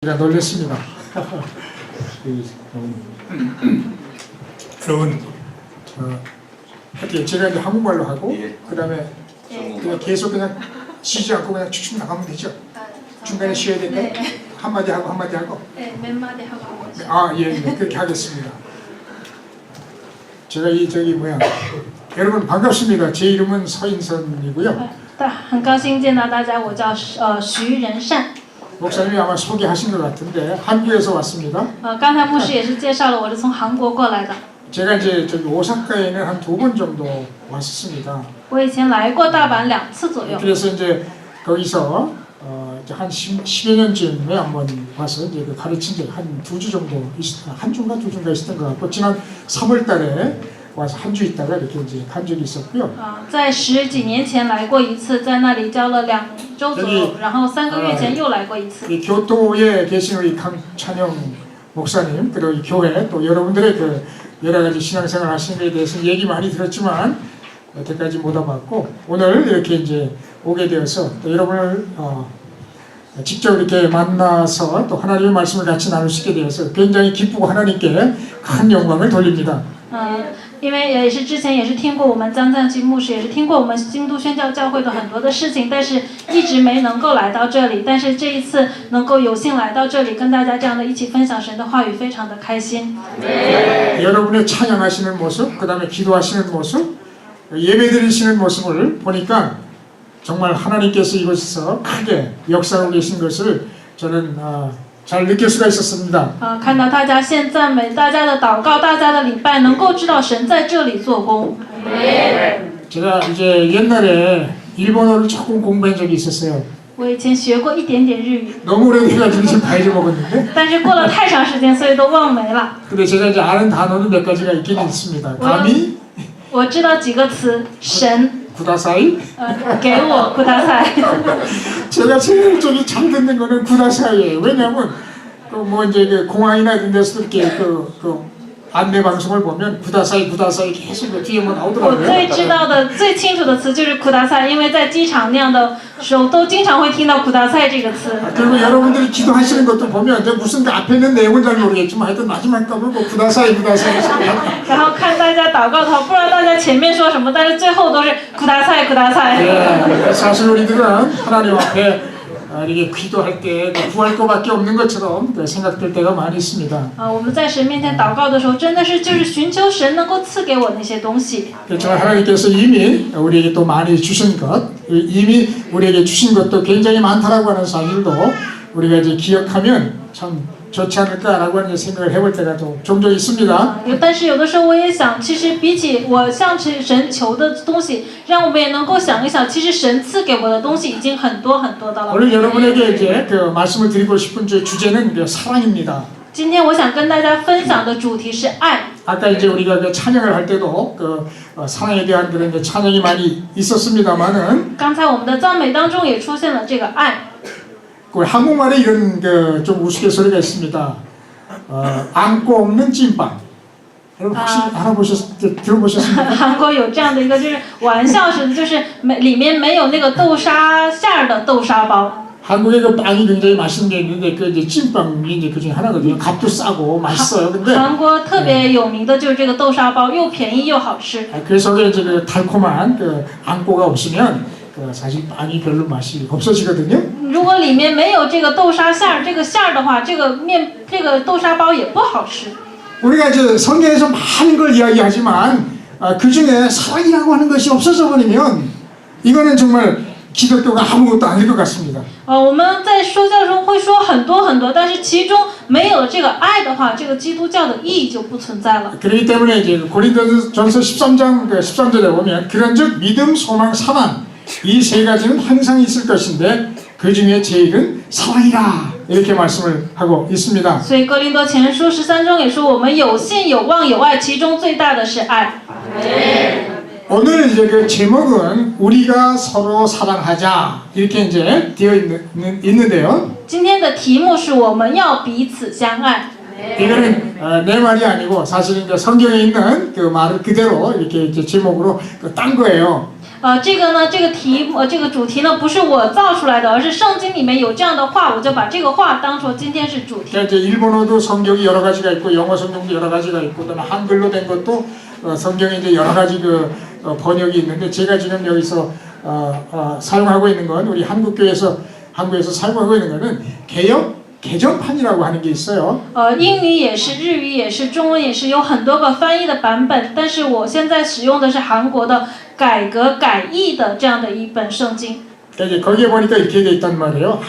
제가 놀랬습니다. 여러분, 제가 이제 한국말로 하고 그 다음에 그냥 계속 그냥 쉬지 않고 그냥 쭉쭉 나가면 되죠. 중간에 쉬어야 될까요? 한마디 하고 한마디 하고. 네, 몇 마디 하고. 아, 예, 그렇게 하겠습니다. 제가 여러분 반갑습니다. 제 이름은 서인선이고요. 很高兴见到大家，我叫徐仁善。 목사님이 아마 소개하신 것 같은데 한국에서 왔습니다. 刚才牧师也是介绍了，我是从韩国过来的。 제가 이제 저기 오사카에는 한 2번 정도 왔었습니다. 我以前来过大阪2次左右。 그래서 이제 거기서 한 10여 년쯤에 한번 와서 이제 가르친 지 한 2주 정도 한 주인가 2주인가 있었던 것 같고 지난 3월달에 와서 한 주 있다가 이렇게 이제 간 적이 있었고요. 在10几年前来过一次，在那里教了2周左右，然后3个月前又来过一次。 이 교토에 계신 우리 강찬영 목사님 그리고 이 교회 또 여러분들의 그 여러 가지 신앙생활 하시는 것에 대해서 얘기 많이 들었지만 여태까지 못 와봤고 오늘 이렇게 이제 오게 되어서 또 여러분을 직접 이렇게 만나서 또 하나님의 말씀을 같이 나눌 수 있게 되어서 굉장히 기쁘고 하나님께 큰 영광을 돌립니다. 因为也是之前也是听过我们张赞基牧师，也是听过我们京都宣教教会的很多的事情，但是一直没能够来到这里。但是这一次能够有幸来到这里，跟大家这样的一起分享神的话语，非常的开心。 여러분의 찬양하시는 모습, 그 다음에 기도하시는 모습, 예배드리시는 모습을 보니까 정말 하나님께서 이곳에서 크게 역사하고 계신 것을 저는 잘 느낄 수가 있었습니다. 看到大家献赞美，大家的祷告，大家的礼拜，能够知道神在这里做工。 제가 이제 옛날에 일본어를 조금 공부한 적이 있었어요. 我以前学过一点点日语， 너무 오래돼가지고 지금 다 잊어먹었는데. 但是过了太长时间，所以都忘没了。 근데 제가 이제 아는 단어는 몇 가지가 있긴 있습니다. 감히 我知道几个词，神， 구다사이. 给我ください。 제가 제일 저기 잘 듣는 거는 구다사이예요. 왜냐하면 뭐 이제 그 공항이나 이런 데서 이렇게 그 안내 방송을 보면 구다사이 계속 그 뒤에 뭐 我 나오더라고요. 最知道的、最清楚的词就是苦大赛，因为在机场那样的时候，都经常会听到苦大赛这个词。 그리고 여러분들이 기도하시는 것도 보면 이제 무슨 그 앞에 있는 내용은 잘 모르겠지만 하여튼 마지막 거는 뭐 구다사이 然后看大家祷告的话，不知道大家前面说什么，但是最后都是苦大赛，苦大赛。 네, 사실 우리들은 하나님 앞에 이렇게 기도할 때 구할 것밖에 없는 것처럼 생각될 때가 많이 있습니다. 我们在神面前祷告的时候，真的是就是寻求神能够赐给我那些东西。 그렇지만 하나님께서 이미 우리에게 또 많이 주신 것, 이미 우리에게 주신 것도 굉장히 많다라고 하는 사실도 우리가 이제 기억하면 참 좋지 않을까라고 하는 생각을 해볼 때가 또 종종 있습니다. 但是有的时候我也想，其实比起我向神求的东西，让我们也能够想一想，其实神赐给我的东西已经很多很多的了。 오늘 여러분에게 이제 그 말씀을 드리고 싶은 주제는 사랑입니다. 今天我想跟大家分享的主题是爱。 아까 이제 우리가 그 찬양을 할 때도 그 사랑에 대한 그런 이제 찬양이 많이 있었습니다만은 刚才我们的赞美当中也出现了这个爱。 그 한국말에 이런 그 좀 우스갯소리가 있습니다. 안고 없는 찐빵. 여러분 혹시 들어보셨습니까? 韩国有这样的一个就是玩笑似的，就是里面没有那个豆沙馅的豆沙包。 한국에 그 빵이 굉장히 맛있는 게 있는데 그 이제 찐빵이 이제 그 중에 하나거든요. 값도 싸고 맛있어요. 근데 韩国特别有名的就是这个豆沙包，又便宜又好吃。 그 속에 이제 그 달콤한 그 안고가 없으면 그 사실 빵이 별로 맛이 없어지거든요. 如果里面没有这个豆沙馅这个馅儿的话，这个豆沙包也不好吃。 우리가 이제 성경에서 많은 걸 이야기하지만 그 중에 사랑이라고 하는 것이 없어져 버리면 이거는 정말 기독교가 아무것도 아닐 것 같습니다. 我们在说教中会说很多很多，但是其中没有这个爱的话，这个基督教的意义就不存在了。 그렇기 때문에 이제 고린도전서 13장 13절에 보면 그런즉 믿음, 소망, 사랑 이 세 가지는 항상 있을 것인데 그 중에 제일은 사랑이라 이렇게 말씀을 하고 있습니다. 所以哥林多前书13章也说，我们有信、有望、有爱，其中最大的是爱。 오늘 이제 그 제목은 우리가 서로 사랑하자 이렇게 이제 되어 있는데요. 今天的题目是我们要彼此相爱。 이거는 내 말이 아니고 사실 이제 성경에 있는 그 말을 그대로 이렇게 이제 제목으로 딴 거예요. 这个呢，这个主题呢，不是我造出来的，而是圣经里面有这样的话，我就把这个话当做今天是主题。 이제 일본어도 성경이 여러 가지가 있고 영어 성경도 여러 가지가 있고 그다음에 한글로 된 것도 성경에 이제 여러 가지 번역이 있는데 제가 지금 여기서 사용하고 있는 건 우리 한국에서 사용하고 있는 거는 개역 개정판이라고 하는 게 있어요. 英语也是，日语也是，中文也是，有很多个翻译的版本。但是我现在使用的是韩国的改革改译的这样的一本圣经。 이제 거기에 보니까 이렇게 돼 있단 말이에요.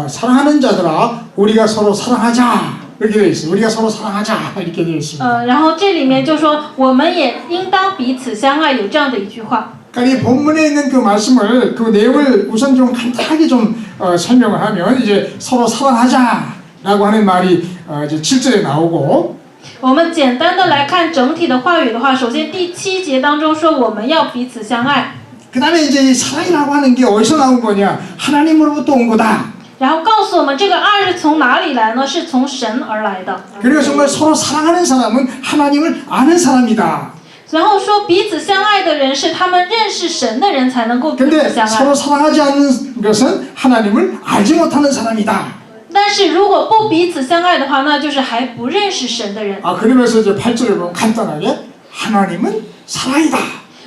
사랑하는 자들아, 우리가 서로 사랑하자. 이렇게 돼 있어요. 우리가 서로 사랑하자 이렇게 돼 있습니다. 然后这里面就说我们也应当彼此相爱，有这样的一句话。 그러니까 이 본문에 있는 그 말씀을 그 내용을 우선 좀 간단하게 좀 설명을 하면 이제 서로 사랑하자라고 하는 말이 이제 7절에 나오고 我们简单的来看整体的话语的话，首先第7节当中说我们要彼此相爱， 그 다음에 이제 이 사랑이라고 하는 게 어디서 나온 거냐? 하나님으로부터 온 거다. 然后告诉我们这个爱是从哪里来呢？是从神而来的。 그리고 정말 서로 사랑하는 사람은 하나님을 아는 사람이다. 然后说彼此相爱的人是他们认识神的人才能够彼 근데 此相爱。 서로 사랑하지 않는 것은 하나님을 알지 못하는 사람이다. 但是如果不彼此相爱的话，那就是还不认识神的人。 그러면서 이제 8절에 보면 간단하게 하나님은 사랑이다.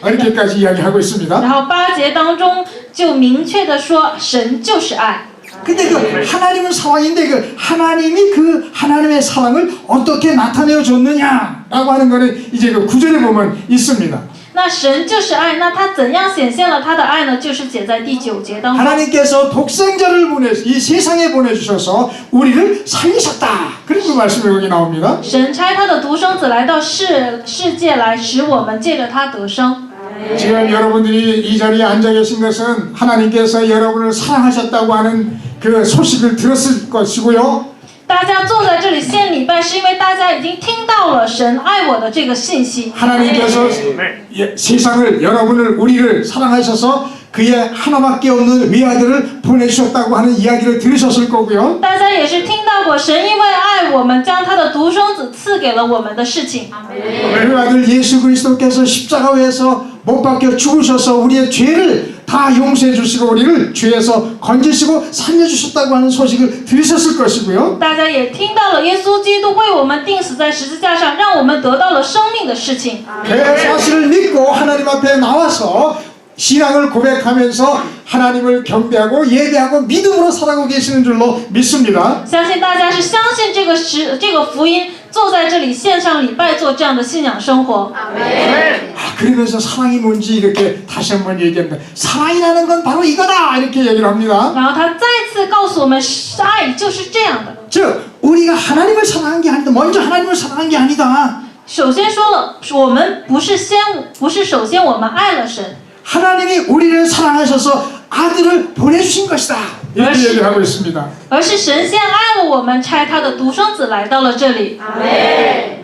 이렇게까지 이야기하고 있습니다. 然后8节当中就明确的说神就是爱。 근데 그 하나님은 사랑인데 그 하나님이 그 하나님의 사랑을 어떻게 나타내어 줬느냐라고 하는 거는 이제 그 9절에 보면 있습니다. 那神就是爱，那他怎样显现了他的爱呢？就是写在第9节当中。 하나님께서 독생자를 이 세상에 보내주셔서 우리를 살리셨다. 그런 그 말씀이 여기 나옵니다. 神差他的独生子来到世界来，使我们借着他得生。 지금 여러분들이 이 자리에 앉아 계신 것은 하나님께서 여러분을 사랑하셨다고 하는 그 소식을 들었을 것이고요. 大家坐在这里献礼拜，是因为大家已经听到了神爱我的这个信息。 하나님께서 세상을 우리를 사랑하셔서 그의 하나밖에 없는 외아들을 보내주셨다고 하는 이야기를 들으셨을 거고요. 大家也是听到过神因为爱我们，将他的独生子赐给了我们的事情。 그 아들 예수 그리스도께서 십자가 위에서 못 박혀 죽으셔서 우리의 죄를 다 용서해 주시고 우리를 죄에서 건지시고 살려주셨다고 하는 소식을 들으셨을 것이고요. 大家也听到了耶稣基督为我们钉死在十字架上，让我们得到了生命的事情。 그 사실을 믿고 하나님 앞에 나와서 신앙을 고백하면서 하나님을 경배하고 예배하고 믿음으로 살아가고 계시는 줄로 믿습니다. 相信大家是相信这个福音，坐在这里献上礼拜，做这样的信仰生活。 그러면서 사랑이 뭔지 이렇게 다시 한번 얘기합니다. 사랑이라는 건 바로 이거다 이렇게 얘기를 합니다. 然后他再次告诉我们，爱就是这样的。 즉 우리가 하나님을 사랑한 게 아니다. 먼저 하나님을 사랑한 게 아니다. 首先说了，我们不是首先我们爱了神， 하나님이 우리를 사랑하셔서 아들을 보내주신 것이다. 이렇게 얘기하고 있습니다. 而是神先爱了我们，差他的独生子来到了这里。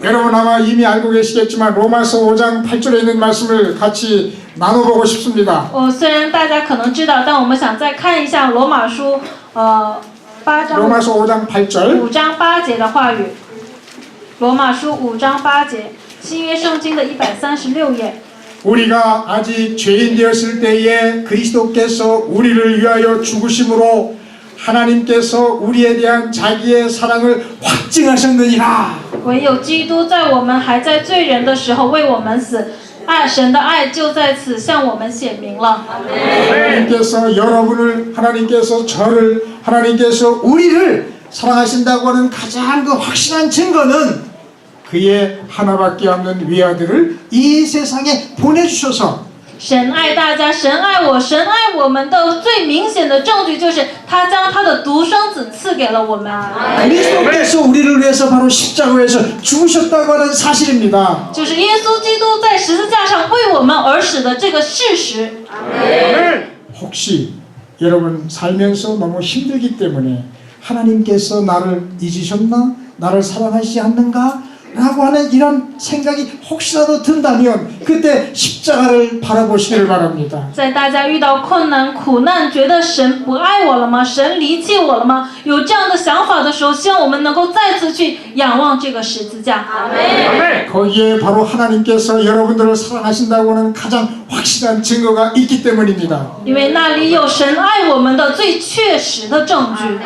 여러분 아마 이미 알고 계시겠지만 로마서 5장 8절에 있는 말씀을 같이 나눠보고 싶습니다. 虽然大家可能知道，但我们想再看一下罗马书8章 로마서 5장 8절 5章8节的话语。罗马书5章8节，新约圣经的136页。 우리가 아직 죄인 되었을 때에 그리스도께서 우리를 위하여 죽으심으로 하나님께서 우리에 대한 자기의 사랑을 확증하셨느니라. 唯有基督在我们还在罪人的时候为我们死，神的爱就在此向我们显明了。 하나님께서 여러분을, 하나님께서 저를, 하나님께서 우리를 사랑하신다고 하는 가장 그 확실한 증거는 그의 하나밖에 없는 외아들을 이 세상에 보내주셔서 神爱大家，神爱我，神爱我们的最明显的证据就是他将他的独生子赐给了我们。 그리스도께서 우리를 위해서 바로 십자가에서 죽으셨다고 하는 사실입니다. 就是耶稣基督在十字架上为我们而死的这个事实。 혹시 여러분 살면서 너무 힘들기 때문에 하나님께서 나를 잊으셨나? 나를 사랑하시지 않는가? 라고 하는 이런 생각이 혹시라도 든다면 그때 십자가를 바라보시기를 바랍니다. 在大家遇到困难、苦难，觉得神不爱我了吗？神离弃我了吗？有这样的想法的时候，希望我们能够再次去仰望这个十字架。 거기에 바로 하나님께서 여러분들을 사랑하신다고 하는 가장 확실한 증거가 있기 때문입니다. 因为那里有神爱我们的最确实的证据。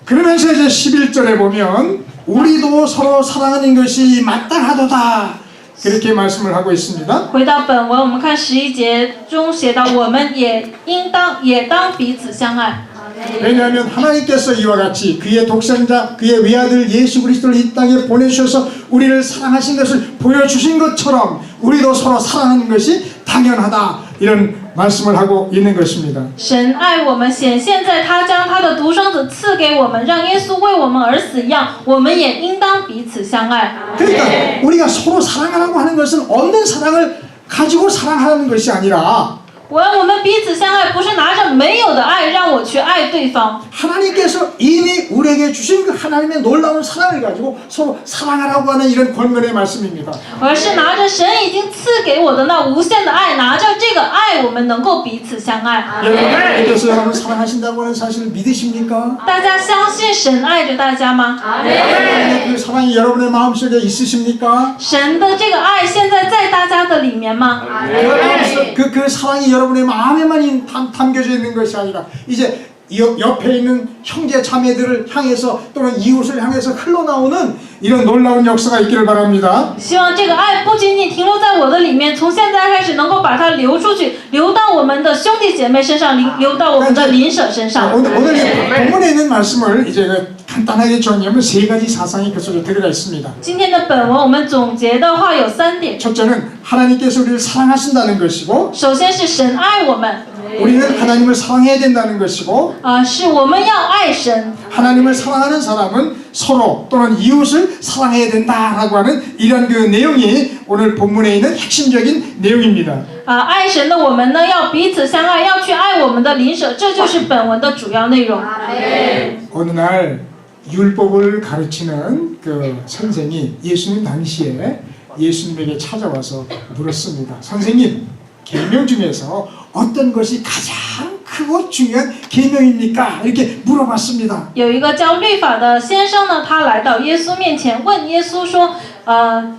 그러면서 이제 11절에 보면 우리도 서로 사랑하는 것이 마땅하도다 그렇게 말씀을 하고 있습니다. 回到本文，我们看11节中写到，我们也当彼此相爱。 왜냐하면 하나님께서 이와 같이 그의 독생자 그의 외아들 예수 그리스도를 이 땅에 보내주셔서 우리를 사랑하신 것을 보여주신 것처럼 우리도 서로 사랑하는 것이 당연하다 이런 말씀을 하고 있는 것입니다. 神爱我们，显现在他将他的独生子赐给我们，让耶稣为我们而死一样，我们也应当彼此相爱。 그러니까 우리가 서로 사랑하라고 하는 것은 없는 사랑을 가지고 사랑하는 것이 아니라 我们彼此相爱，不是拿着没有的爱让我去爱对方， 하나님께서 이미 우리에게 주신 그 하나님의 놀라운 사랑을 가지고 서로 사랑하라고 하는 이런 권면의 말씀입니다. 而是拿着神已经赐给我的那无限的爱，拿着这个爱，我们能够彼此相爱。 하나님께서 여러분 사랑하신다고 하는 사실을 믿으십니까? 大家相信神爱着大家吗？ 하나님의 그 사랑이 여러분의 마음속에 있으십니까? 神的这个爱现在在大家的里面吗？ 그 사랑이 여러분의 마음에만 담겨져 있는 것이 아니라 이제 옆에 있는 형제 자매들을 향해서 또는 이웃을 향해서 흘러나오는 이런 놀라운 역사가 있기를 바랍니다. 希望这个爱不仅仅停留在我的里面，从现在开始能够把它流出去，流到我们的兄弟姐妹身上，流到我们的邻舍身上。 오늘 이 본문에 있는 말씀을 이제 간단하게 정리하면 세 가지 사상이 그 속에 들어가 있습니다. 今天的本文我们总结的话有3点， 첫째는 하나님께서 우리를 사랑하신다는 것이고 首先是神爱我们， 우리는 하나님을 사랑해야 된다는 것이고 是我们要爱神。 하나님을 사랑하는 사람은 서로 또는 이웃을 사랑해야 된다라고 하는 이런 그 내용이 오늘 본문에 있는 핵심적인 내용입니다. 爱神的我们呢，要彼此相爱，要去爱我们的邻舍，这就是本文的主要内容。 어느 날 율법을 가르치는 그 선생이 예수님 당시에 예수님에게 찾아와서 물었습니다. 선생님, 계명 중에서 어떤 것이 가장 크고 중요한 계명입니까? 이렇게 물어봤습니다. 有一个叫律法的先生呢，他来到耶稣面前，问耶稣说：“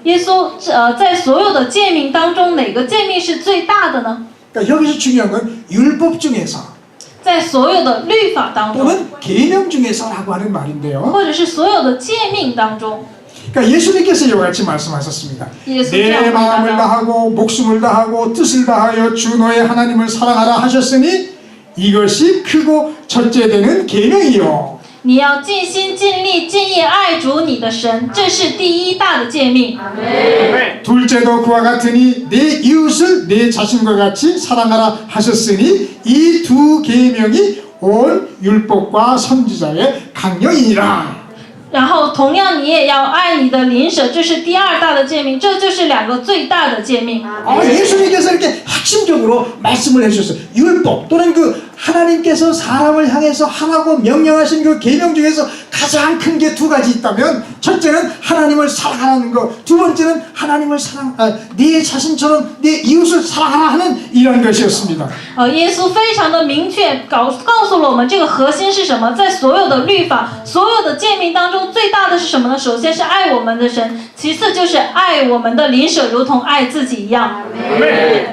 耶稣，在所有的诫命当中，哪个诫命是最大的呢？ 그러니까 여기서 중요한 건 율법 중에서 在所有的律法当中， 또는 계명 중에서라고 하는 말인데요. 或者是所有的诫命当中。” 그러니까 예수님께서 이와 같이 말씀하셨습니다. 예수 내 마음을 다하고 목숨을 다하고 뜻을 다하여 주 너의 하나님을 사랑하라 하셨으니 이것이 크고 첫째 되는 계명이요. 你要尽心尽力尽意爱主你的神，这是第一大的诫命。 둘째도 그와 같으니 내 이웃을 내 자신과 같이 사랑하라 하셨으니 이 두 계명이 온 율법과 선지자의 강령이니라. 然后同样你也要爱你的邻舍，这是第二大的诫命，这就是2个最大的诫命。 예수님께서 이렇게 핵심적으로 말씀을 해주셨어요. 율법 또는 그 하나님께서 사람을 향해서 하라고 명령하신 그 계명 중에서 가장 큰 게 2가지 있다면 첫째는 하나님을 사랑하는 것, 두 번째는 하나님을 네 자신처럼 내 이웃을 사랑하라 하는 이런 것이었습니다. 耶稣非常的明确告诉了我们这个核心是什么，在所有的律法、所有的诫命当中，最大的是什么呢？首先是爱我们的神，其次就是爱我们的邻舍，如同爱自己一样。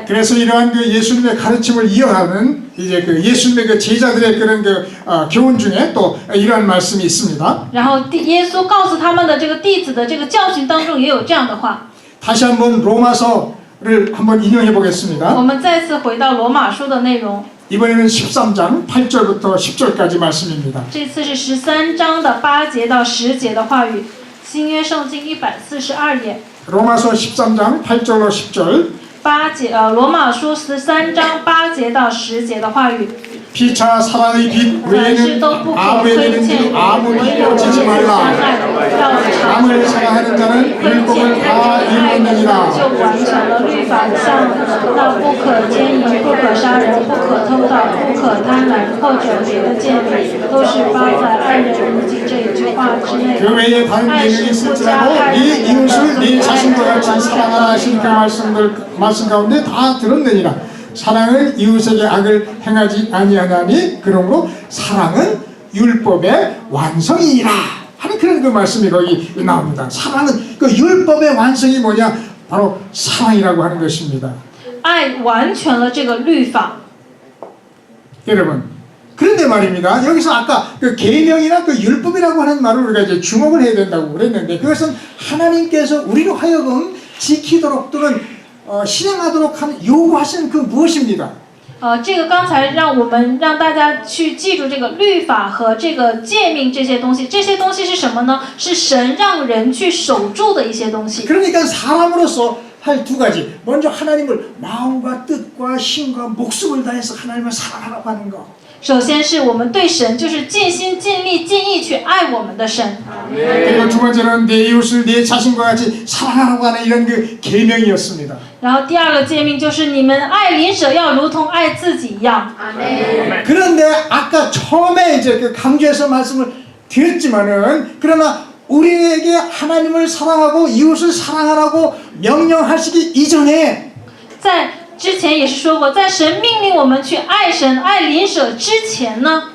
그래서 이러한 그 예수님의 가르침을 이어가는 이제 그 예수님의 그 제자들의 그런 그 교훈 중에 또 이러한 말씀이 있습니다. 然后耶稣告诉他们的这个弟子的这个教训当中也有这样的话。 다시 한번 로마서를 한번 인용해 보겠습니다. 我们再次回到罗马书的内容， 이번에는 13장 8절부터 10절까지 말씀입니다. 这次是13章的8节到10节的话语，新约圣经142页。 로마서 13장 8절로 10절 8节，罗马书13章8节到10节的话语。 피차 사랑의 빛 凡事 외에는 都不可 아무에게 亏 는 欠， 아무 唯 빛 有 꽂히지 相 말라. 爱，要常 남을 사랑하는 자는 亏欠 율법을 别 다 人，爱的人 이루었느니라. 就完成了律法的项目。那不可奸淫，不可杀人，不可偷盗，不可贪婪，或者别的诫命，都是包在爱人如己这一句话法之内 그 외에 다른 爱 계명이 是不加 있을지라도 害 네 人的 이웃을 네 자신과 같이 사랑하라 하신 그 말씀 가운데 다 들었느니라. 사랑은 이웃에게 악을 행하지 아니하나니 그러므로 사랑은 율법의 완성이니라 하는 그런 그 말씀이 거기 나옵니다. 사랑은 그 율법의 완성이 뭐냐? 바로 사랑이라고 하는 것입니다. 爱完全了这个律法。 여러분, 그런데 말입니다. 여기서 아까 그 계명이나 그 율법이라고 하는 말을 우리가 이제 주목을 해야 된다고 그랬는데 그것은 하나님께서 우리로 하여금 지키도록 또는 실행하도록 하는 요구하시는 그 무엇입니다? 这个刚才让大家去记住这个律法和这个诫命这些东西，这些东西是什么呢？是神让人去守住的一些东西。 그러니까 사람으로서 할 두 가지. 먼저 하나님을 마음과 뜻과 힘과 목숨을 다해서 하나님을 사랑하라고 하는 거. 首先是我们对神就是尽心尽力尽意去爱我们的神。 그리고 두 번째는 내 이웃을 내 자신과 같이 사랑하라고 하는 이런 그 계명이었습니다. 然后第二个诫命就是你们爱邻舍要如同爱自己一样。 그런데 아까 처음에 이제 그 강조해서 말씀을 드렸지만은 그러나 우리에게 하나님을 사랑하고 이웃을 사랑하라고 명령하시기 이전에 在之前也是说过，在神命令我们去爱神、爱邻舍之前呢，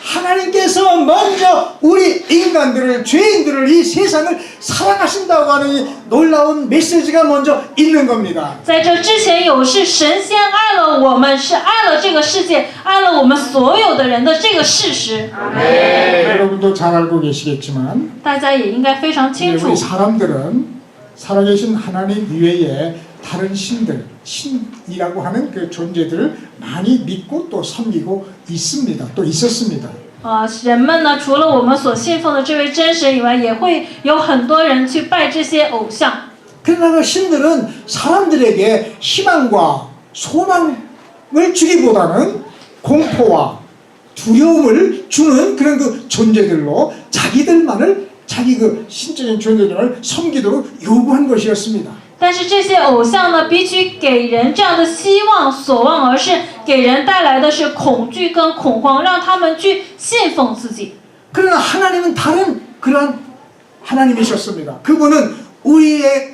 하나님께서 먼저 우리 인간들을 죄인들을 이 세상을 사랑하신다고 하는 이 놀라운 메시지가 먼저 있는 겁니다. 在这之前有是神先爱了我们，是爱了这个世界，爱了我们所有的人的这个事实， 여러분도 잘 알고 계시겠지만 大家也应该非常清楚 우리 。 사람들은 살아계신 하나님 이외에 다른 신이라고 하는 그 존재들을 많이 믿고 또 섬기고 있습니다. 또 있었습니다. 人们呢，除了我们所信奉的这位真神以外，也会有很多人去拜这些偶像。 그러나 그 신들은 사람들에게 희망과 소망을 주기보다는 공포와 두려움을 주는 그런 그 존재들로 자기들만을 자기 그 신적인 존재들을 섬기도록 요구한 것이었습니다. 但是这些偶像呢，比起给人这样的希望所望，而是给人带来的是恐惧跟恐慌，让他们去信奉自己。 그러나 하나님은 다른 그런 하나님이셨습니다. 그분은 우리에게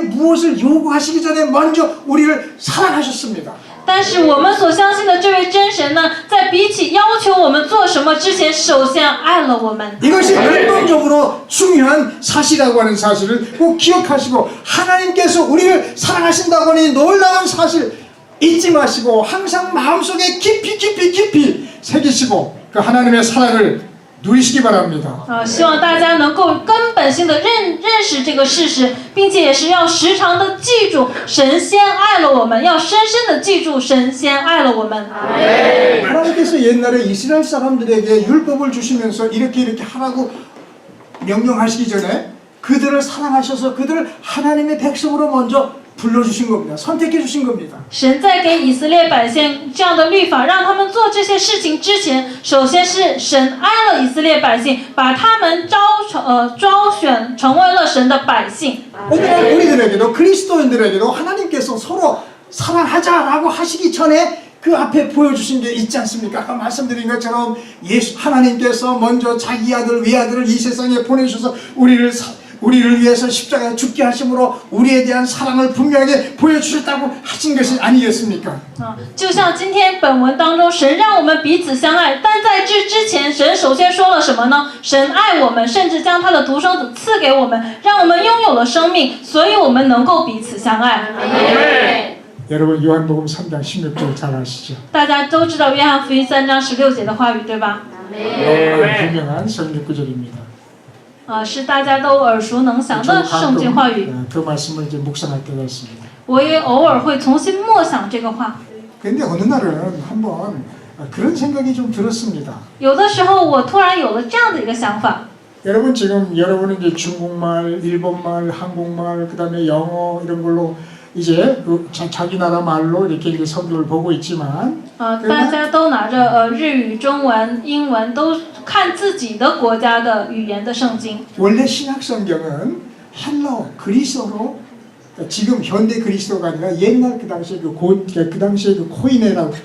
무엇을 요구하시기 전에 먼저 우리를 사랑하셨습니다. 但是我们所相信的这位真神呢，在比起要求我们做什么之前，首先爱了我们。 이것이 근본적으로 중요한 사실이라고 하는 사실을 꼭 기억하시고 하나님께서 우리를 사랑하신다고 하는 이 놀라운 사실 잊지 마시고 항상 마음속에 깊이 새기시고 그 하나님의 사랑을 누리시기 바랍니다. 希望大家能够根本性的认识这个事实，并且也是要时常的记住神先爱了我们，要深深的记住神先爱了我们。 하나님께서 옛날에 이스라엘 사람들에게 율법을 주시면서 이렇게 하라고 명령하시기 전에 그들을 사랑하셔서 그들을 하나님의 백성으로 먼저 불러주신 겁니다. 선택해 주신 겁니다. 神在给以色列百姓这样的律法，让他们做这些事情之前，首先是神爱了以色列百姓，把他们招选成为了神的百姓。 오늘날 우리들에게도 그리스도인들에게도 하나님께서 서로 사랑하자라고 하시기 전에 그 앞에 보여주신 게 있지 않습니까? 아까 말씀드린 것처럼 하나님께서 먼저 자기 아들 외아들을 이 세상에 보내주셔서 우리를 위해서 십자가에 죽게 하심으로 우리에 대한 사랑을 분명하게 보여주셨다고 하신 것이 아니겠습니까? 就像今天本文当中，神让我们彼此相爱，但在这之前，神首先说了什么呢？神爱我们，甚至将他的独生子赐给我们，让我们拥有了生命，所以我们能够彼此相爱。 여러분 요한복음 3장 16절 잘 아시죠? 大家都知道约翰福音3章16节的话语，对吧？ 유명한 성경 구절입니다. 是大家都耳熟能详的圣经话语。 그 말씀을 이제 묵상할 때가 있습니다. 我也偶尔会重新默想这个话。 근데 어느 날은 한번 그런 생각이 좀 들었습니다. 有的时候，我突然有了这样的一个想法。 여러분 지금 여러분은 이제 중국말, 일본말, 한국말, 그다음에 영어 이런 걸로 이제 자기 나라 말로 이렇게 이제 성경을 보고 있지만 大家都拿着日语、中文、英文，都看自己的国家的语言的圣经。 원래 신약 성경은 헬라어, 그리스어로 그러니까 지금 현대 그리스도가 아니라 옛날 그 당시에 그 당시에 그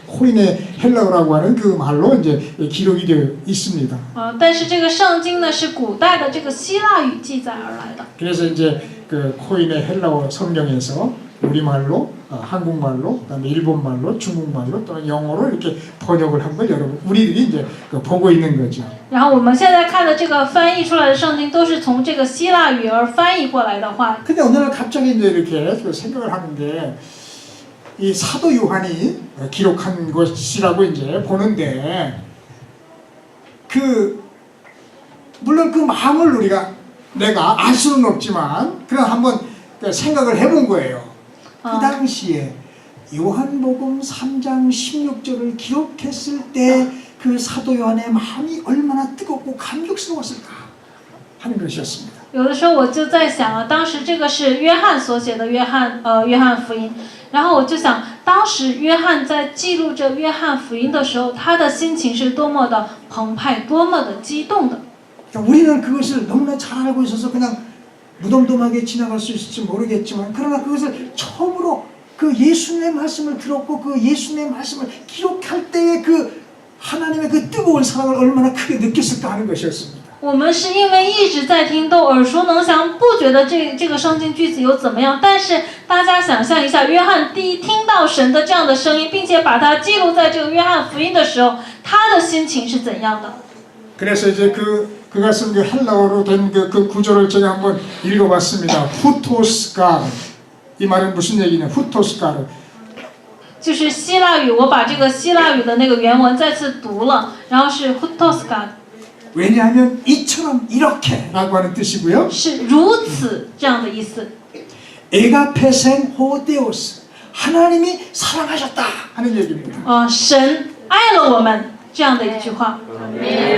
코인의 헬라어라고 하는 그 말로 이제 기록이 되어 있습니다. 但是这个圣经呢是古代的这个希腊语记载而来的。 그래서 이제 그 코인의 헬라어 성경에서 우리말로, 한국말로, 그다음에 일본말로, 중국말로 또는 영어로 이렇게 번역을 한 걸 여러분 우리들이 이제 보고 있는 거죠. 然后我们现在看的这个翻译出来的圣经都是从这个希腊语而翻译过来的话。 근데 어느 날 갑자기 이제 이렇게 생각을 하는데 이 사도 요한이 기록한 것이라고 이제 보는데 그 물론 그 마음을 내가 알 수는 없지만 그냥 한번 생각을 해본 거예요. 그 당시에 요한복음 3장 16절을 기록했을 때 그 사도 요한의 마음이 얼마나 뜨겁고 감격스러웠을까 하는 것이었습니다. 有的时候我就在想啊，当时这个是约翰所写的约翰福音，然后我就想，当时约翰在记录着约翰福音的时候，他的心情是多么的澎湃，多么的激动的。 우리는 그것을 너무나 잘 알고 있어서 그냥 무덤덤하게 지나갈 수 있을지 모르겠지만 그러나 그것을 처음으로 그 예수님의 말씀을 들었고 그 예수님의 말씀을 기록할 때의 그 하나님의 그 뜨거운 사랑을 얼마나 크게 느꼈을까 하는 것이었습니다. 我们是因为一直在听，都耳熟能详，不觉得这个圣经句子有怎么样。但是大家想象一下，约翰第一听到神的这样的声音，并且把它记录在这个约翰福音的时候，他的心情是怎样的？ 그래서 이제 그가 쓴 그 헬라어로 된 그 구절을 제가 한번 읽어봤습니다. 후토스카르. 이 말은 무슨 얘기냐? 후토스카르. 就是希腊语，我把这个希腊语的那个原文再次读了，然后是 hutoska， 왜냐하면 이처럼 이렇게라고 하는 뜻이고요. 是如此这样的意思。 에가페생 호데오스. 하나님이 사랑하셨다 하는 얘기입니다. 神爱了我们这样的一句话。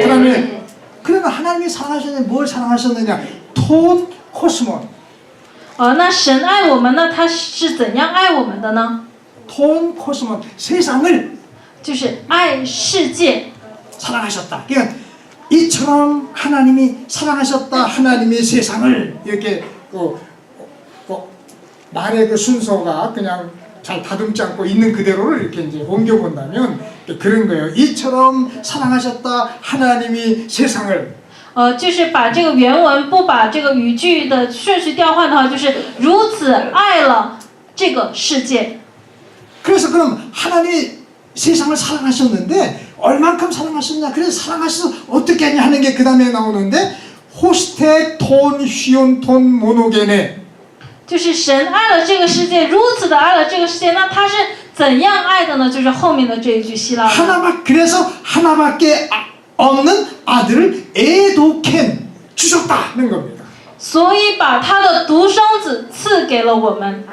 그다음에 그러나 하나님이 사랑하셨는데 뭘 사랑하셨느냐? 톤 코스몬. 那神爱我们呢？他是怎样爱我们的呢？ 톤 코스몬. 세상을 就是爱世界。 사랑하셨다. 그러니까 이처럼 하나님이 사랑하셨다. 하나님이 세상을 이렇게 말의 그 순서가 그냥 잘 다듬지 않고 있는 그대로를 이렇게 이제 옮겨 본다면 그런 거예요. 이처럼 사랑하셨다. 하나님이 세상을. 就是把这个原文不把这个语句的顺序调换的话，就是如此爱了这个世界。 그래서 그럼 하나님이 세상을 사랑하셨는데 얼만큼 사랑하셨냐? 그래서 사랑하셔서 어떻게 하냐 하는 게 그 다음에 나오는데 호스테 톤 휘온 톤 모노게네. 就是神爱了这个世界，如此的爱了这个世界，那他是怎样爱的呢？就是后面的这一句希腊文。 그래서 하나밖에 없는 아들을 에도켄 주셨다는 겁니다. 所以把他的独生子赐给了我们。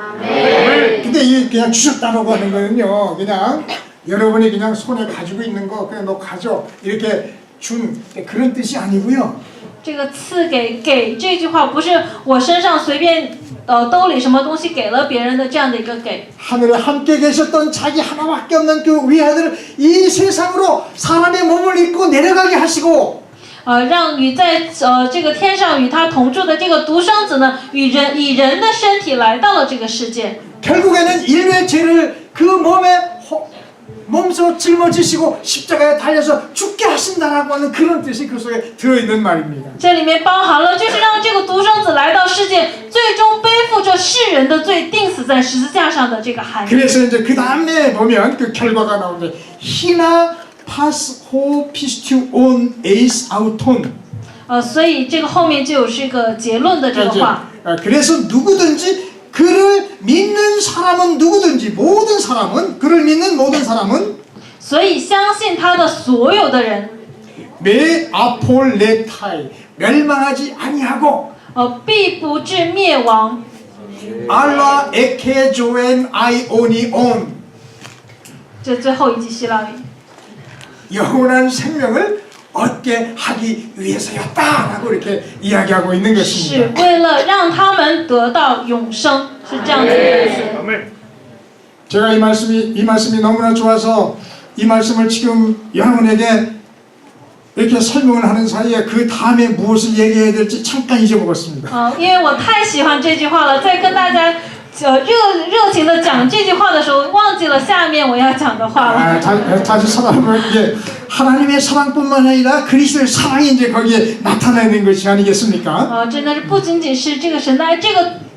근데 이 그냥 주셨다라고 하는 거는요, 그냥 여러분이 그냥 손에 가지고 있는 거 그냥 너 가져 이렇게 준 그런 뜻이 아니고요. 这个赐给这句话不是我身上随便兜里什么东西给了别人的这样的一个给。 하늘에 함께 계셨던 자기 하나밖에 없는 그 위아들을 이 세상으로 사람의 몸을 입고 내려가게 하시고 让与在这个天上与他同住的这个独生子呢，以人的身体来到了这个世界。 결국에는 인류의 죄를 그 몸소 짊어지시고 십자가에 달려서 죽게 하신다라고 하는 그런 뜻이 그 속에 들어있는 말입니다. 这里面包含了就是让这个独生子来到世界，最终背负着世人的罪，钉死在十字架上的这个含义。 그래서 이제 그 다음에 보면 그 결과가 나오는데 히나 파스 호 피스튜 온 에이스 아우톤. 所以这个后面就有这个结论的这个话。 그래서 누구든지 그를 믿는 사람은 누구든지 모든 사람은 그를 믿는 모든 사람은 所以相信他的所有的人， 메 아폴레타이 멸망하지 아니하고 必不至灭亡。 알라 에케조엔 아이오니온 这最后一句希腊语。 영원한 생명을 얻게 하기 위해서였다라고 이렇게 이야기하고 있는 是 것입니다. 为了让他们得到永生，是这样的意思。 제가 이 말씀이 너무나 좋아서 이 말씀을 지금 여러분에게 이렇게 설명을 하는 사이에 그 다음에 무엇을 얘기해야 될지 잠깐 잊어먹었습니다. 因为我太喜欢这句话了，在跟大家热情的讲这句话的时候，忘记了下面我要讲的话了。 다시 사랑하면 이게 하나님의 사랑뿐만 아니라 그리스도의 사랑이 이제 거기에 나타나는 것이 아니겠습니까? 真的是不仅仅是这个神的爱，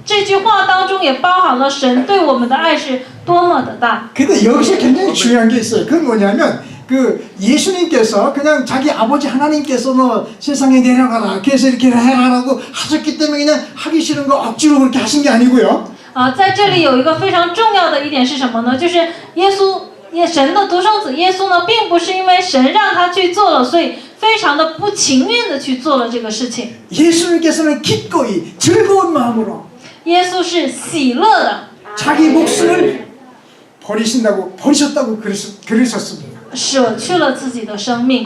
这句话当中也包含了神对我们的爱是多么的大。 근데 여기서 굉장히 중요한 게 있어요. 그건 뭐냐면 그 예수님께서 그냥 자기 아버지 하나님께서 너 세상에 내려가라 그래서 이렇게 해라라고 하셨기 때문에 그냥 하기 싫은 거 억지로 그렇게 하신 게 아니고요. 在这里有一个非常重要的一点是什么呢？就是神的独生子耶稣呢，并不是因为神让他去做了，所以非常的不情愿的去做了这个事情。 예수님께서는 기꺼이 즐거운 마음으로 耶稣是喜乐的， 자기 목숨을 버리셨다고 그러셨습니다. 舍去了自己的生命。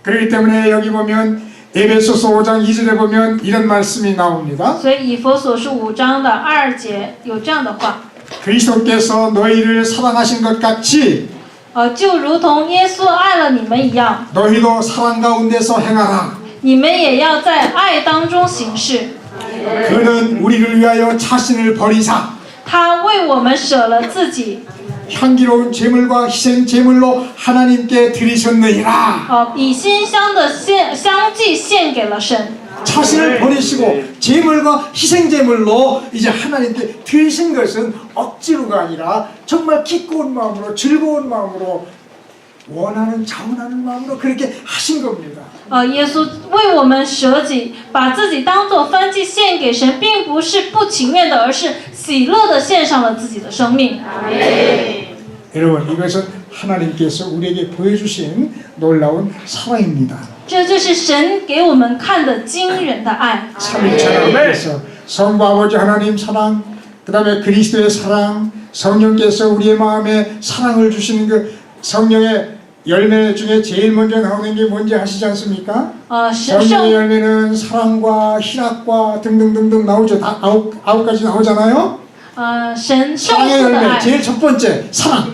그렇기 때문에 여기 보면 에베소서 5장 2절에 보면 이런 말씀이 나옵니다. 所以以弗所书5章的2节有这样的话， 그리스도께서 너희를 사랑하신 것 같이 就如同耶稣爱了你们一样， 너희도 사랑 가운데서 행하라. 你们也要在爱当中行事。 그는 우리를 위하여 자신을 버리사 他为我们舍了自己， 향기로운 제물과 희생 제물로 하나님께 드리셨느니라. 以馨香的香祭献给了神。 자신을 버리시고 제물과 희생 제물로 이제 하나님께 드리신 것은 억지로가 아니라 정말 기꺼운 마음으로 즐거운 마음으로 원하는 자원하는 마음으로 그렇게 하신 겁니다. 耶稣为我们舍己，把自己当作燔祭献给神，并不是不情愿的，而是喜乐的献上了自己的生命。 여러분 이것은 하나님께서 우리에게 보여주신 놀라운 사랑입니다. 这就是神给我们看的惊人的爱。 삼위일체 하나님께서 성부 아버지 하나님 사랑, 그 다음에 그리스도의 사랑, 성령께서 우리의 마음에 사랑을 주시는 그 성령의 열매 중에 제일 먼저 나오는 게 뭔지 아시지 않습니까? 성령의 열매는 사랑과 희락과 등등등등 나오죠. 다 아홉 가지 나오잖아요. 神圣 사랑의 父的 열매 爱， 제일 첫 번째 사랑.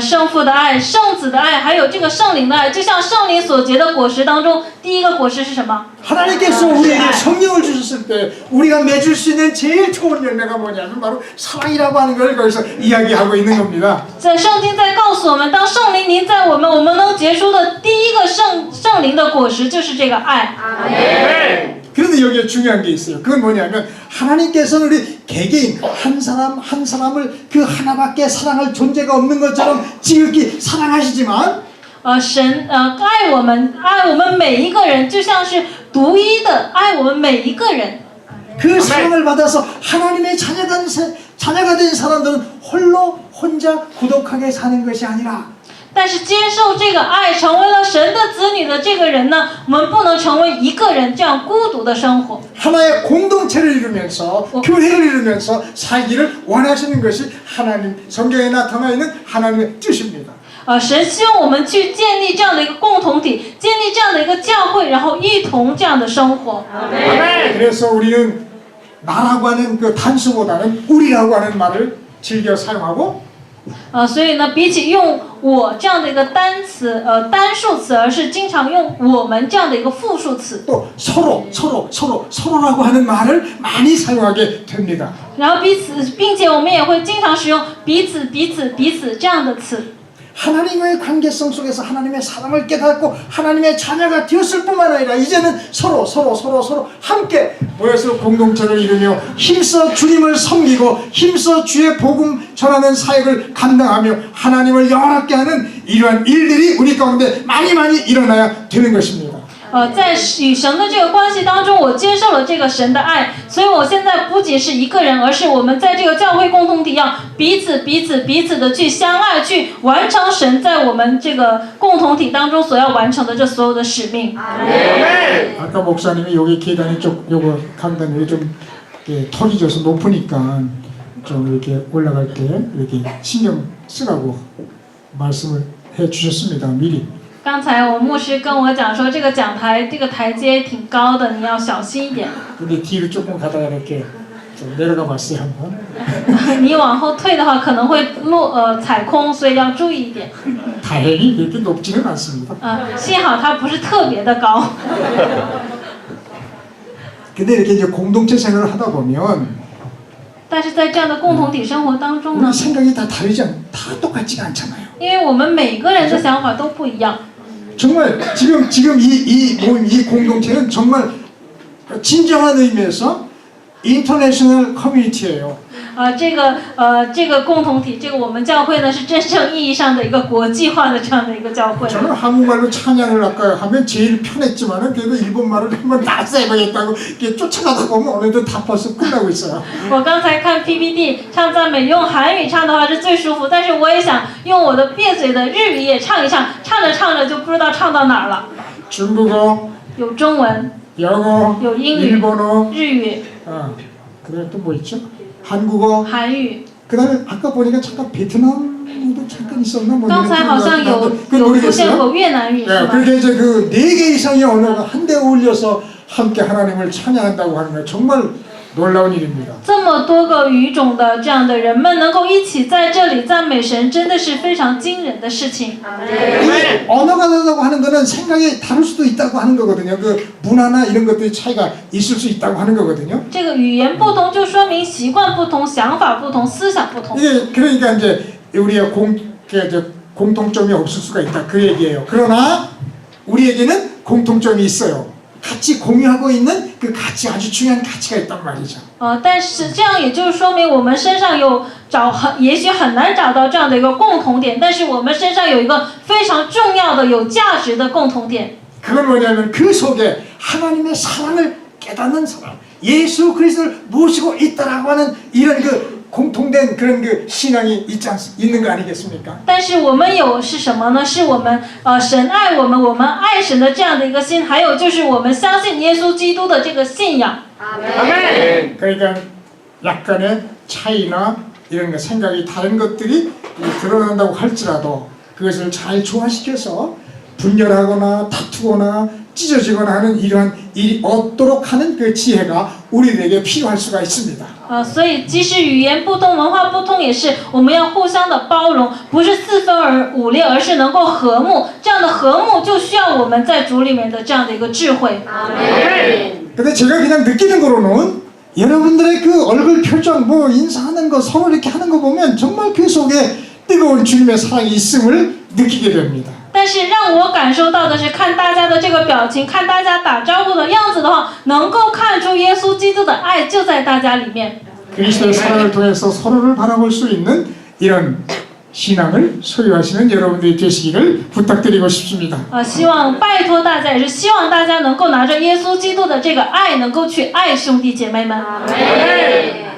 圣父的爱，圣子的爱，还有这个圣灵的爱，就像圣灵所结的果实当中，第一个果实是什么？ 하나님께서 우리에게 성령을 주셨을 때 우리가 맺을 수 있는 제일 좋은 열매가 뭐냐면 바로 사랑이라고 하는 걸 거기서 이야기하고 있는 겁니다. 在圣经在告诉我们，当圣灵临在我们能结出的第一个圣灵的果实就是这个爱。 그런데 여기에 중요한 게 있어요. 그건 뭐냐면 하나님께서는 우리 개개인 한 사람을 그 하나밖에 사랑할 존재가 없는 것처럼 지극히 사랑하시지만 神爱我们每一个人，就像是独一的爱我们每一个人。 그 사랑을 받아서 하나님의 자녀가 된 사람들은 혼자 고독하게 사는 것이 아니라 但是接受这个爱，成为了神的子女的这个人呢，我们不能成为一个人这样孤独的生活。 하나의 공동체를 이루면서 교회를 이루면서 살기를 원하시는 것이 하나님 성경에 나타나 있는 하나님의 뜻입니다. 神希望我们去建立这样的一个共同体，建立这样的一个教会，然后一同这样的生活。 그래서 우리는 나라고 하는 그 단수보다는 우리라고 하는 말을 즐겨 사용하고 所以呢，比起用我这样的一个单数词，而是经常用我们这样的一个复数词。 또 서로라고 하는 말을 많이 사용하게 됩니다. 然后并且我们也会经常使用彼此这样的词。 하나님과의 관계성 속에서 하나님의 사랑을 깨닫고 하나님의 자녀가 되었을 뿐만 아니라 이제는 서로 함께 모여서 공동체를 이루며 힘써 주님을 섬기고 힘써 주의 복음 전하는 사역을 감당하며 하나님을 영원하게 하는 이러한 일들이 우리 가운데 많이 일어나야 되는 것입니다. 在与神的这个关系当中，我接受了这个神的爱，所以我现在不仅是一个人，而是我们在这个教会共同体要彼此的去相爱，去完成神在我们这个共同体当中所要完成的这所有的使命。 아까 목사님이 여기 계단이 요거 강단이 좀 턱이 져서 높으니까 좀 이렇게 올라갈 때 이렇게 신경 쓰라고 말씀을 해 주셨습니다. 미리. 刚才我牧师跟我讲说，这个讲台这个台阶挺高的，你要小心一点。 근데 뒤로 조금 가다가 이렇게 좀 내려가 봤어요 한번. 你往后退的话，可能会踩空，所以要注意一点。 다행히 그렇게 높지는 않습니다. 幸好它不是特别的高。 근데 이렇게 이제 공동체 생활을 하다 보면 但是在这样的共同体生活当中 우리 呢， 생각이 다 다르지 다 똑같지가 않잖아요. 因为我们每个人的想法都不一样。 정말 지금 이 모임, 이 공동체는 정말 진정한 의미에서 인터내셔널 커뮤니티예요. 这个共同体，这个我们教会呢是真正意义上的一个国际化的这样的一个教会。 저는 한국말로 찬양을 아까 하면 제일 편했지만은 그래도 일본말을 한번 나서 해보겠다고 이렇게 쫓아가다 보면 어느덧 다 벌써 끝나고 있어요. 我刚才看 PPT 唱赞美用韩语唱的话是最舒服，但是我也想用我的别嘴的日语也唱一唱，唱着唱着就不知道唱到哪儿了。 중국어, 有中文， 영어, 有英语， 일본어, 日语， 그다음에 또 뭐 있죠? 한국어. 韩语。 그다음에 아까 보니까 잠깐 베트남어도 잠깐 있었나 뭐 刚才好像有出现过越南语是 네, 吗？ 그렇게 이제 그 4개 이상의 언어가 한데 어울려서 함께 하나님을 찬양한다고 하는 거 정말 놀라운 일입니다. 这么多个语种的这样的人们能够一起在这里赞美神，真的是非常惊人的事情。 이 언어가 다르다고 하는 거는 생각이 다를 수도 있다고 하는 거거든요. 그 문화나 이런 것들이 차이가 있을 수 있다고 하는 거거든요. 这个语言不同，就说明习惯不同、想法不同、思想不同。 이게 그러니까 이제 우리가 공통점이 없을 수가 있다 그 얘기예요. 그러나 우리에게는 공통점이 있어요. 같이 공유하고 있는 그 가치 아주 중요한 가치가 있단 말이죠. 但是这样也就是说明我们身上有也许很难找到这样的一个共同点，但是我们身上有一个非常重要的、有价值的共同点。 그건 뭐냐면 그 속에 하나님의 사랑을 깨닫는 사람, 예수 그리스도를 모시고 있다라고 하는 이런 그 공통된 그런 그 신앙이 있는 거 아니겠습니까? 但是我们有是什么呢？是我们神爱我们，我们爱神的这样的一个心，还有就是我们相信耶稣基督的这个信仰。 아멘. 그러니까 약간의 차이나 이런 거 생각이 다른 것들이 드러난다고 할지라도 그것을 잘 조화시켜서 분열하거나 다투거나 찢어지거나 하는 이러한 일이 없도록 하는 그 지혜가 우리들에게 필요할 수가 있습니다. 所以即使语言不通、文化不通，也是我们要互相的包容，不是四分而五裂，而是能够和睦。这样的和睦就需要我们在主里面的这样的一个智慧。 근데 제가 그냥 느끼는 거로는 여러분들의 그 얼굴 표정, 뭐 인사하는 거, 서로 이렇게 하는 거 보면 정말 그 속에 뜨거운 주님의 사랑이 있음을 느끼게 됩니다. 但是让我感受到的是，看大家的这个表情，看大家打招呼的样子的话，能够看出耶稣基督的爱就在大家里面。 그리스도의 사랑을 통해서 서로를 바라볼 수 있는 이런 신앙을 소유하시는 여러분들이 되시기를 부탁드리고 싶습니다. 希望拜托大家，也是希望大家能够拿着耶稣基督的这个爱，能够去爱兄弟姐妹们。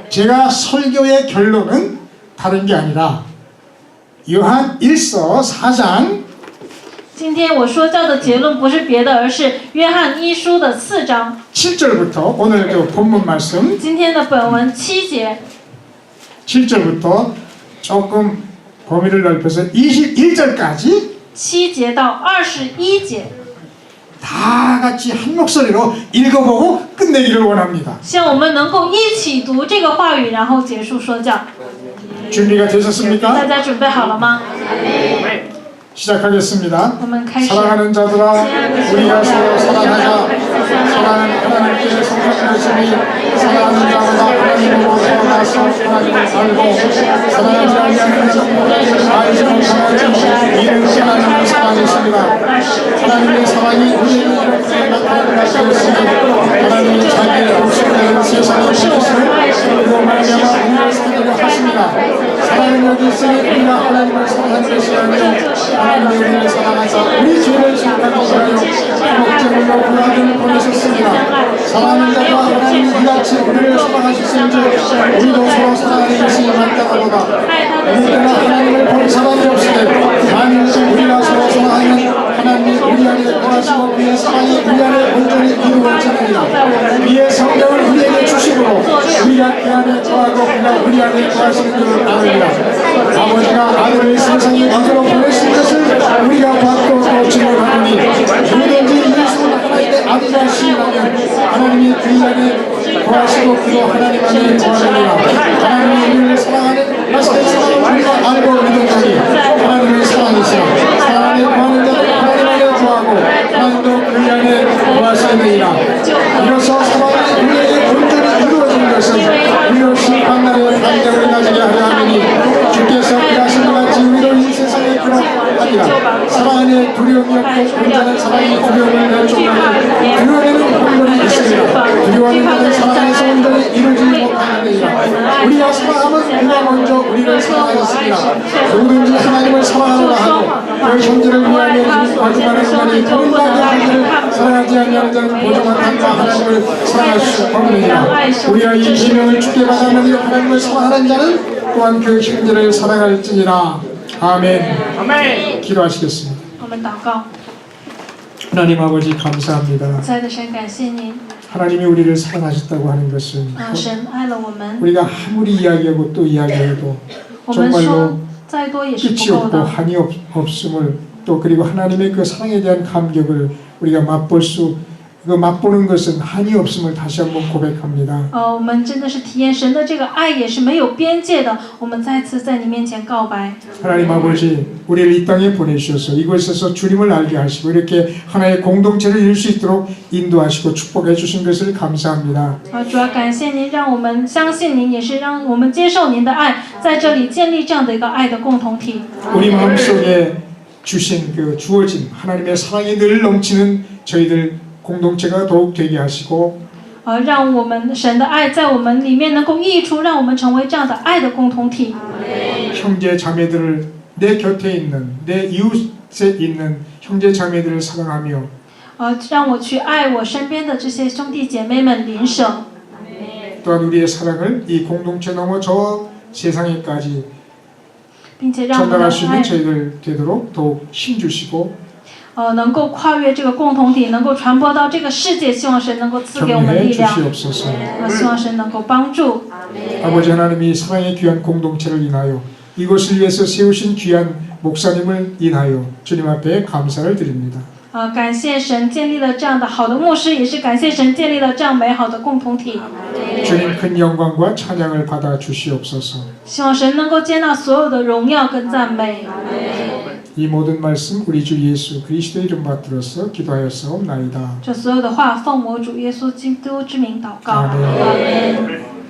제가 설교의 결론은 다른 게 아니라 요한 1서 4장 今天我说教的结论不是别的，而是约翰一书的4章。 7절부터 오늘 그 본문 말씀 今天的本文7节， 7절부터 조금 범위를 넓혀서 21절까지 7节到21节， 다 같이 한 목소리로 읽어보고 끝내기를 원합니다. 希望我们能够一起读这个话语，然后结束说教。 준비가 되셨습니까? 大家准备好了吗？ 시작하겠습니다. 我们开始。 사랑하는 자들아, 우리가 서로 사랑하자. 사랑은 하나님께 속한 것이니 사랑하는 자마다 하나님으로부터 나서 하나님을 알고 사랑하지 아니하는 자는 알지 못하지 이는 하나님을 사랑했습니다. 하나님의 사랑이 우리에게 이렇게 나타나는 것이었으니 하나님이 자기의 독생자를 세상에 주셨으니 그로 말미암아 우리를 사랑하려 하십니다. 사랑은 여기 있으니 우리가 하나님을 사랑한 것이 아니요 하나님이 우리를 사랑하사 우리 죄를 속하기 위하여 목적으로 그 아들을 보내셨습니다. 사랑하는 자가 하나님이 이같이 우리를 사랑하셨은지 우리도 서로 사랑하는 것이 마땅하도다. 어느 때나 하나님을 본 사람이 없으되 만일 우리가 서로 사랑하면 하나님이 우리 안에 거하시고 그의 사랑이 우리 안에 온전히 이루어지느니라. 이의 성령을 우리에게 주시므로 우리가 그 안에 거하고 그가 우리 안에 거하시는 줄을 아느니라. 아버지가 아들을 세상에 만들어 보내신 것을 우리가 받고 또 증언하노니 누구든지 예수를 하나님의 아들이라 시인하면 하나님이 그 안에 거하시고 그도 하나님 안에 거하느니라. 하나님이 우리를 사랑하는 하나님의 사랑을 우리가 알고 믿었더니 하나님의 사랑이시라. 사랑 안에 거하는 자는 하나님 안에 거하고 하나님도 그 안에 거하시느니라. 이로써 사랑이 우리에게 온전히 이루어진 것은 우리로 심판날에 온전한 사랑이 두려움을 멸종하니 그 안에는 혼돈이 있습니다. 두려워하는 자는 사랑 안에서 온전히 이루지 못하느니라. 우리가 사랑하면 그가 먼저 우리를 사랑하였습니다. 누구든지 하나님을 사랑하노라 하고 그 형제를 위하여 거짓말하는 자니 그분과 그 형제를 사랑하지 아니하는 자는 보조만 한자 하나님을 사랑할 수 없느니라. 우리가 이 계명을 주께 받았느니 하나님을 사랑하는 자는 또한 그 형제를 사랑할지니라. 아멘. 기도하시겠습니다. 我们祷告， 하나님 아버지 감사합니다. 亲爱的神，感谢您， 하나님이 우리를 사랑하셨다고 하는 것은 神爱了我们， 우리가 아무리 이야기하고 또 이야기해도 我们 정말로 说再多也是 끝이 不够 없고 的。 한이 없음을 또 그리고 하나님의 그 사랑에 대한 감격을 우리가 맛보는 것은 한이 없음을 다시 한번 고백합니다. 我们真的是体验神的这个爱也是没有边界的。我们再次在你面前告白， 하나님 아버지 우리를 이 땅에 보내주셔서 이곳에서 주님을 알게 하시고 이렇게 하나의 공동체를 이룰 수 있도록 인도하시고 축복해 주신 것을 감사합니다. 主要感谢您，让我们相信您，也是让我们接受您的爱，在这里建立这样的一个爱的共同体。 우리 마음속에 주신 그 주어진 하나님의 사랑이 늘 넘치는 저희들 공동체가 더욱 되게 하시고 让我们神的爱在我们里面能够溢出，让我们成为这样的爱的共同体。 형제 자매들을 내 곁에 있는 내 이웃에 있는 형제 자매들을 사랑하며 让我去爱我身边的这些兄弟姐妹们邻舍， 또한 우리의 사랑을 이 공동체 넘어 저 세상에까지 并且让我们的 전달할 수 있는 爱 저희들 되도록 더욱 힘주시고 能够跨越这个共同体，能够传播到这个世界。希望神能够赐给我们 격려해 力量， 주시옵소서. 希望神能够帮助。 아버지 하나님이 사랑의 귀한 공동체를 인하여 이곳을 위해서 세우신 귀한 목사님을 인하여 주님 앞에 감사를 드립니다. 感谢神建立了这样的好的牧师，也是感谢神建立了这样美好的共同体。 주님 큰 영광과 찬양을 받아 주시옵소서. 希望神能够接纳所有的荣耀跟赞美。 이 모든 말씀 우리 주 예수 그리스도의 이름 받들어서 기도하였사옵나이다. 这所有的话，奉我主耶稣基督之名祷告。 아멘. 阿门。